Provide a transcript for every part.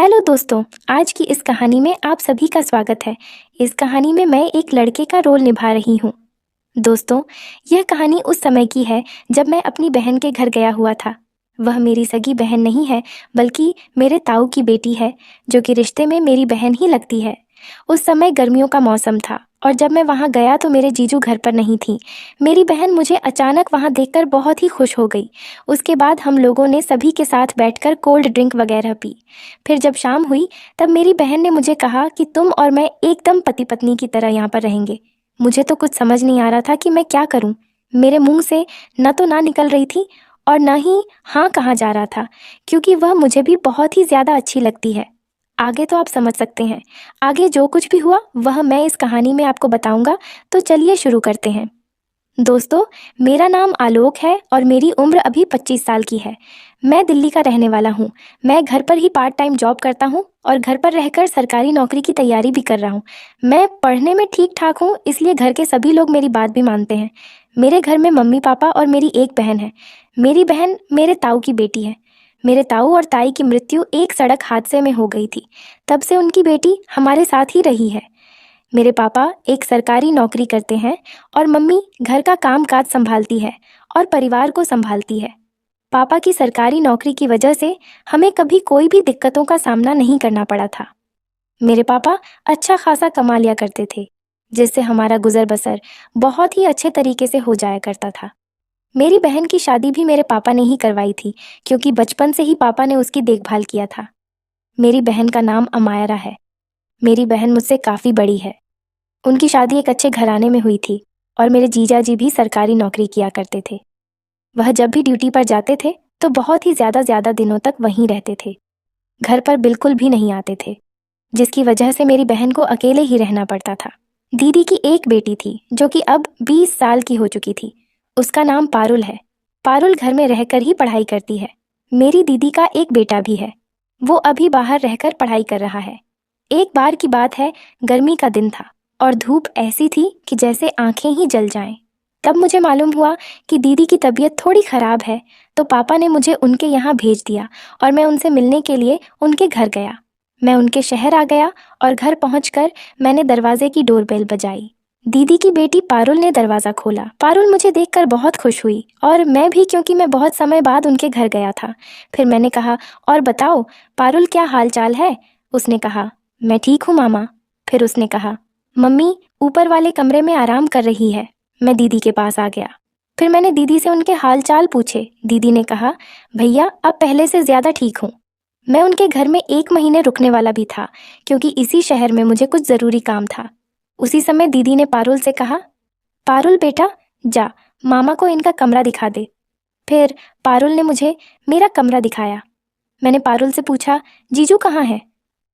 Hello दोस्तों, आज की इस कहानी में आप सभी का स्वागत है। इस कहानी में मैं एक लड़के का रोल निभा रही हूँ। दोस्तों, यह कहानी उस समय की है जब मैं अपनी बहन के घर गया हुआ था। वह मेरी सगी बहन नहीं है, बल्कि मेरे ताऊ की बेटी है, जो कि रिश्ते में मेरी बहन ही लगती है। उस समय गर्मियों का मौसम था और जब मैं वहाँ गया तो मेरे जीजू घर पर नहीं थी। मेरी बहन मुझे अचानक वहाँ देखकर बहुत ही खुश हो गई। उसके बाद हम लोगों ने सभी के साथ बैठकर कोल्ड ड्रिंक वगैरह पी। फिर जब शाम हुई तब मेरी बहन ने मुझे कहा कि तुम और मैं एकदम पति पत्नी की तरह यहाँ पर रहेंगे। मुझे तो कुछ समझ नहीं आ रहा था कि मैं क्या करूं। मेरे मुंह से न तो ना निकल रही थी और न ही हाँ कहा जा रहा था, क्योंकि वह मुझे भी बहुत ही ज़्यादा अच्छी लगती है। आगे तो आप समझ सकते हैं। आगे जो कुछ भी हुआ वह मैं इस कहानी में आपको बताऊंगा। तो चलिए शुरू करते हैं। दोस्तों, मेरा नाम आलोक है और मेरी उम्र अभी 25 साल की है। मैं दिल्ली का रहने वाला हूँ। मैं घर पर ही पार्ट टाइम जॉब करता हूँ और घर पर रहकर सरकारी नौकरी की तैयारी भी कर रहा हूँ। मैं पढ़ने में ठीक ठाक हूँ, इसलिए घर के सभी लोग मेरी बात भी मानते हैं। मेरे घर में मम्मी पापा और मेरी एक बहन है। मेरी बहन मेरे ताऊ की बेटी है। मेरे ताऊ और ताई की मृत्यु एक सड़क हादसे में हो गई थी। तब से उनकी बेटी हमारे साथ ही रही है। मेरे पापा एक सरकारी नौकरी करते हैं और मम्मी घर का काम काज संभालती है और परिवार को संभालती है। पापा की सरकारी नौकरी की वजह से हमें कभी कोई भी दिक्कतों का सामना नहीं करना पड़ा था। मेरे पापा अच्छा खासा कमा लिया करते थे, जिससे हमारा गुजर बसर बहुत ही अच्छे तरीके से हो जाया करता था। मेरी बहन की शादी भी मेरे पापा ने ही करवाई थी, क्योंकि बचपन से ही पापा ने उसकी देखभाल किया था। मेरी बहन का नाम अमायरा है। मेरी बहन मुझसे काफ़ी बड़ी है। उनकी शादी एक अच्छे घराने में हुई थी और मेरे जीजा जी भी सरकारी नौकरी किया करते थे। वह जब भी ड्यूटी पर जाते थे तो बहुत ही ज़्यादा दिनों तक वहीं रहते थे। घर पर बिल्कुल भी नहीं आते थे, जिसकी वजह से मेरी बहन को अकेले ही रहना पड़ता था। दीदी की एक बेटी थी जो कि अब 20 साल की हो चुकी थी। उसका नाम पारुल है। पारुल घर में रहकर ही पढ़ाई करती है। मेरी दीदी का एक बेटा भी है। वो अभी बाहर रहकर पढ़ाई कर रहा है। एक बार की बात है, गर्मी का दिन था और धूप ऐसी थी कि जैसे आंखें ही जल जाएं। तब मुझे मालूम हुआ कि दीदी की तबीयत थोड़ी ख़राब है, तो पापा ने मुझे उनके यहाँ भेज दिया और मैं उनसे मिलने के लिए उनके घर गया। मैं उनके शहर आ गया और घर पहुंचकर मैंने दरवाजे की डोरबेल बजाई। दीदी की बेटी पारुल ने दरवाज़ा खोला। पारुल मुझे देखकर बहुत खुश हुई और मैं भी, क्योंकि मैं बहुत समय बाद उनके घर गया था। फिर मैंने कहा, और बताओ पारुल, क्या हाल चाल है? उसने कहा, मैं ठीक हूँ मामा। फिर उसने कहा, मम्मी ऊपर वाले कमरे में आराम कर रही है। मैं दीदी के पास आ गया। फिर मैंने दीदी से उनके हाल चाल पूछे। दीदी ने कहा, भैया अब पहले से ज़्यादा ठीक हूँ। मैं उनके घर में 1 महीने रुकने वाला भी था, क्योंकि इसी शहर में मुझे कुछ ज़रूरी काम था। उसी समय दीदी ने पारुल से कहा, पारुल बेटा, जा मामा को इनका कमरा दिखा दे। फिर पारुल ने मुझे मेरा कमरा दिखाया। मैंने पारुल से पूछा, जीजू कहाँ है?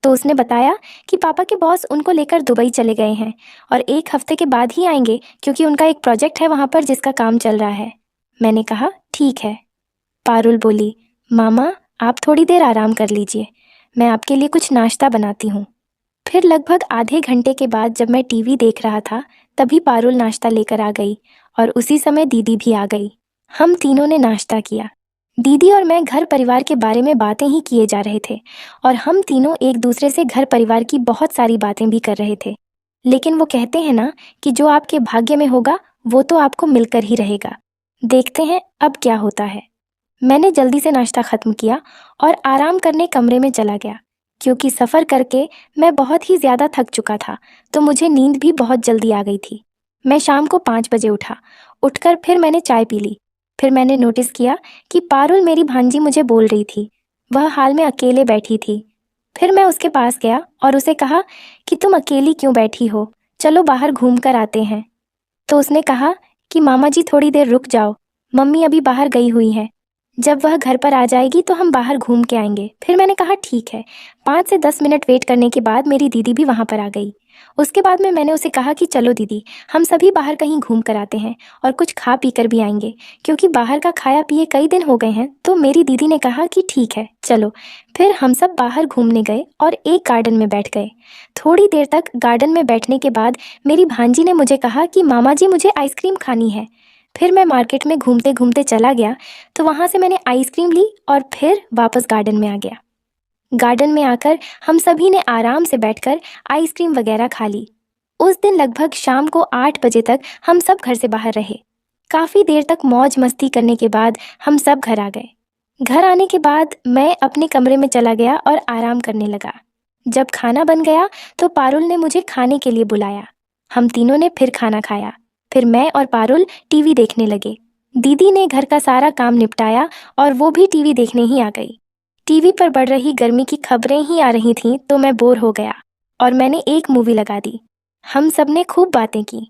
तो उसने बताया कि पापा के बॉस उनको लेकर दुबई चले गए हैं और 1 हफ्ते के बाद ही आएंगे, क्योंकि उनका एक प्रोजेक्ट है वहाँ पर जिसका काम चल रहा है। मैंने कहा, ठीक है। पारुल बोली, मामा आप थोड़ी देर आराम कर लीजिए, मैं आपके लिए कुछ नाश्ता बनाती हूँ। फिर लगभग आधे घंटे के बाद जब मैं टीवी देख रहा था, तभी पारुल नाश्ता लेकर आ गई और उसी समय दीदी भी आ गई। हम तीनों ने नाश्ता किया। दीदी और मैं घर परिवार के बारे में बातें ही किए जा रहे थे और हम तीनों एक दूसरे से घर परिवार की बहुत सारी बातें भी कर रहे थे। लेकिन वो कहते हैं ना कि जो आपके भाग्य में होगा वो तो आपको मिलकर ही रहेगा। देखते हैं अब क्या होता है। मैंने जल्दी से नाश्ता ख़त्म किया और आराम करने कमरे में चला गया, क्योंकि सफ़र करके मैं बहुत ही ज़्यादा थक चुका था, तो मुझे नींद भी बहुत जल्दी आ गई थी। मैं शाम को 5 बजे उठा। उठकर फिर मैंने चाय पी ली। फिर मैंने नोटिस किया कि पारुल मेरी भांजी मुझे बोल रही थी। वह हाल में अकेले बैठी थी। फिर मैं उसके पास गया और उसे कहा कि तुम अकेली क्यों बैठी हो, चलो बाहर घूम कर आते हैं। तो उसने कहा कि मामा जी थोड़ी देर रुक जाओ, मम्मी अभी बाहर गई हुई हैं, जब वह घर पर आ जाएगी तो हम बाहर घूम के आएंगे। फिर मैंने कहा ठीक है। 5 से 10 मिनट वेट करने के बाद मेरी दीदी भी वहाँ पर आ गई। उसके बाद में मैंने उसे कहा कि चलो दीदी, हम सभी बाहर कहीं घूम कर आते हैं और कुछ खा पी कर भी आएंगे, क्योंकि बाहर का खाया पिए कई दिन हो गए हैं। तो मेरी दीदी ने कहा कि ठीक है चलो। फिर हम सब बाहर घूमने गए और एक गार्डन में बैठ गए। थोड़ी देर तक गार्डन में बैठने के बाद मेरी भांजी ने मुझे कहा कि मामा जी मुझे आइसक्रीम खानी है। फिर मैं मार्केट में घूमते घूमते चला गया, तो वहाँ से मैंने आइसक्रीम ली और फिर वापस गार्डन में आ गया। गार्डन में आकर हम सभी ने आराम से बैठकर आइसक्रीम वगैरह खा ली। उस दिन लगभग शाम को 8 बजे तक हम सब घर से बाहर रहे। काफ़ी देर तक मौज मस्ती करने के बाद हम सब घर आ गए। घर आने के बाद मैं अपने कमरे में चला गया और आराम करने लगा। जब खाना बन गया तो पारुल ने मुझे खाने के लिए बुलाया। हम तीनों ने फिर खाना खाया। फिर मैं और पारुल टीवी देखने लगे। दीदी ने घर का सारा काम निपटाया और वो भी टीवी देखने ही आ गई। टीवी पर बढ़ रही गर्मी की खबरें ही आ रही थीं तो मैं बोर हो गया और मैंने एक मूवी लगा दी। हम सब ने खूब बातें की।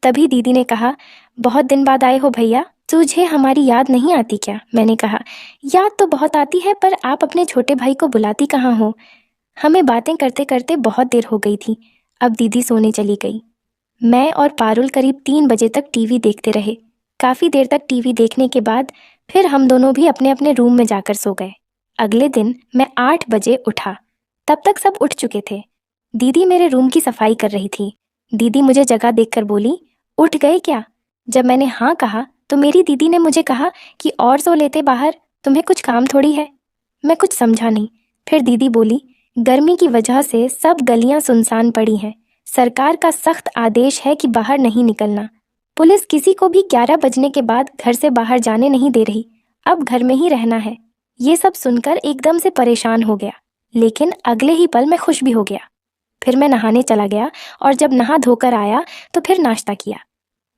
तभी दीदी ने कहा, बहुत दिन बाद आए हो भैया, तुझे हमारी याद नहीं आती क्या? मैंने कहा, याद तो बहुत आती है, पर आप अपने छोटे भाई को बुलाती कहाँ हो? हमें बातें करते करते बहुत देर हो गई थी। अब दीदी सोने चली गई। मैं और पारुल करीब 3 बजे तक टीवी देखते रहे। काफ़ी देर तक टीवी देखने के बाद फिर हम दोनों भी अपने अपने रूम में जाकर सो गए। अगले दिन मैं 8 बजे उठा। तब तक सब उठ चुके थे। दीदी मेरे रूम की सफाई कर रही थी। दीदी मुझे जगह देखकर बोली, उठ गए क्या? जब मैंने हाँ कहा तो मेरी दीदी ने मुझे कहा कि और सो लेते बाहर, तुम्हें कुछ काम थोड़ी है। मैं कुछ समझा नहीं। फिर दीदी बोली, गर्मी की वजह से सब गलियां सुनसान पड़ी हैं। सरकार का सख्त आदेश है कि बाहर नहीं निकलना। पुलिस किसी को भी 11 बजने के बाद घर से बाहर जाने नहीं दे रही। अब घर में ही रहना है। ये सब सुनकर एकदम से परेशान हो गया, लेकिन अगले ही पल मैं खुश भी हो गया। फिर मैं नहाने चला गया और जब नहा धोकर आया तो फिर नाश्ता किया।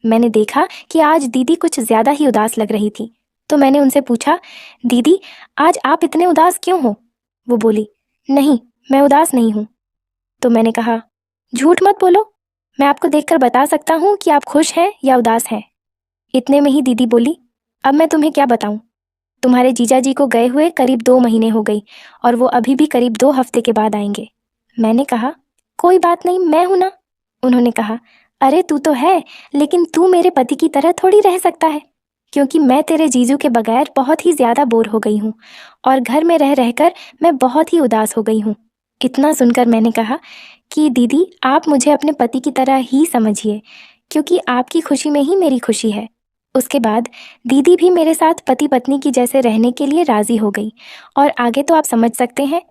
मैंने देखा कि आज दीदी कुछ ज़्यादा ही उदास लग रही थी, तो मैंने उनसे पूछा, दीदी आज आप इतने उदास क्यों हो? वो बोली, नहीं मैं उदास नहीं हूँ। तो मैंने कहा, झूठ मत बोलो, मैं आपको देखकर बता सकता हूँ कि आप खुश हैं या उदास हैं। इतने में ही दीदी बोली, अब मैं तुम्हें क्या बताऊँ, तुम्हारे जीजा जी को गए हुए करीब 2 महीने हो गई और वो अभी भी करीब 2 हफ्ते के बाद आएंगे। मैंने कहा, कोई बात नहीं, मैं हूं ना। उन्होंने कहा, अरे तू तो है, लेकिन तू मेरे पति की तरह थोड़ी रह सकता है, क्योंकि मैं तेरे जीजू के बगैर बहुत ही ज़्यादा बोर हो गई हूँ और घर में रह रहकर मैं बहुत ही उदास हो गई हूँ। इतना सुनकर मैंने कहा कि दीदी आप मुझे अपने पति की तरह ही समझिए, क्योंकि आपकी खुशी में ही मेरी खुशी है। उसके बाद दीदी भी मेरे साथ पति पत्नी की जैसे रहने के लिए राज़ी हो गई और आगे तो आप समझ सकते हैं